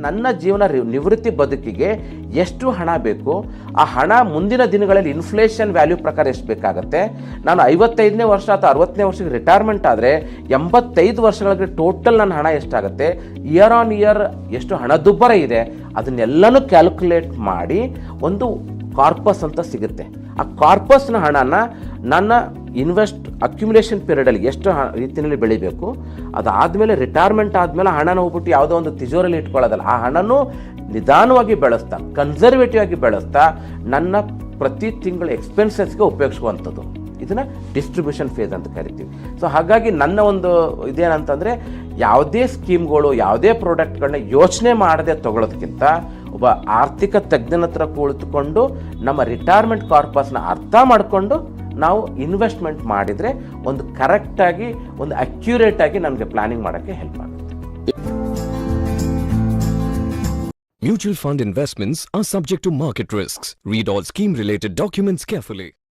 ನನ್ನ ಜೀವನ ನಿವೃತ್ತಿ ಬದುಕಿಗೆ ಎಷ್ಟು ಹಣ ಬೇಕು, ಆ ಹಣ ಮುಂದಿನ ದಿನಗಳಲ್ಲಿ ಇನ್ಫ್ಲೇಷನ್ ವ್ಯಾಲ್ಯೂ ಪ್ರಕಾರ ಎಷ್ಟು ಬೇಕಾಗುತ್ತೆ, ನಾನು 55ನೇ ವರ್ಷ ಅಥವಾ 60ನೇ ವರ್ಷಕ್ಕೆ ರಿಟೈರ್ಮೆಂಟ್ ಆದರೆ 85 ವರ್ಷಗಳಿಗೆ ಟೋಟಲ್ ನನ್ನ ಹಣ ಎಷ್ಟಾಗುತ್ತೆ, ಇಯರ್ ಆನ್ ಇಯರ್ ಎಷ್ಟು ಹಣದುಬ್ಬರ ಇದೆ, ಅದನ್ನೆಲ್ಲನೂ ಕ್ಯಾಲ್ಕುಲೇಟ್ ಮಾಡಿ ಒಂದು ಕಾರ್ಪಸ್ ಅಂತ ಸಿಗುತ್ತೆ. ಆ ಕಾರ್ಪಸ್ನ ಹಣನ ನನ್ನ ಅಕ್ಯುಮುಲೇಷನ್ ಪೀರಿಯಡಲ್ಲಿ ಎಷ್ಟು ರೀತಿಯಲ್ಲಿ ಬೆಳಿಬೇಕು, ಅದಾದಮೇಲೆ ರಿಟೈರ್ಮೆಂಟ್ ಆದಮೇಲೆ ಹಣನ ಹೋಗ್ಬಿಟ್ಟು ಯಾವುದೋ ಒಂದು ತಿಜೋರಲ್ಲಿ ಇಟ್ಕೊಳ್ಳೋದಲ್ಲ, ಆ ಹಣನೂ ನಿಧಾನವಾಗಿ ಬೆಳೆಸ್ತಾ, ಕನ್ಸರ್ವೇಟಿವ್ ಆಗಿ ಬೆಳೆಸ್ತಾ ನನ್ನ ಪ್ರತಿ ತಿಂಗಳ ಎಕ್ಸ್ಪೆನ್ಸಸ್ಗೆ ಉಪಯೋಗಿಸುವಂಥದ್ದು. ಇದನ್ನು ಡಿಸ್ಟ್ರಿಬ್ಯೂಷನ್ ಫೇಸ್ ಅಂತ ಕರಿತೀವಿ. ಸೊ ಹಾಗಾಗಿ ನನ್ನ ಒಂದು ಇದೇನಂತಂದರೆ, ಯಾವುದೇ ಸ್ಕೀಮ್ಗಳು ಯಾವುದೇ ಪ್ರಾಡಕ್ಟ್ಗಳನ್ನ ಯೋಚನೆ ಮಾಡದೆ ತೊಗೊಳೋದಕ್ಕಿಂತ ಒಬ್ಬ ಆರ್ಥಿಕ ತಜ್ಞನ ಹತ್ರ ಕುಳಿತುಕೊಂಡು ನಮ್ಮ ರಿಟೈರ್ಮೆಂಟ್ ಕಾರ್ಪಸ್ನ ಅರ್ಥ ಮಾಡಿಕೊಂಡು ನಾವು ಇನ್ವೆಸ್ಟ್ಮೆಂಟ್ ಮಾಡಿದರೆ ಒಂದು ಕರೆಕ್ಟಾಗಿ ಒಂದು ಅಕ್ಯುರೇಟಾಗಿ ನಮಗೆ ಪ್ಲಾನಿಂಗ್ ಮಾಡೋಕ್ಕೆ ಹೆಲ್ಪ್ ಆಗುತ್ತೆ. Mutual fund investments are subject to market risks. Read all scheme-related documents carefully.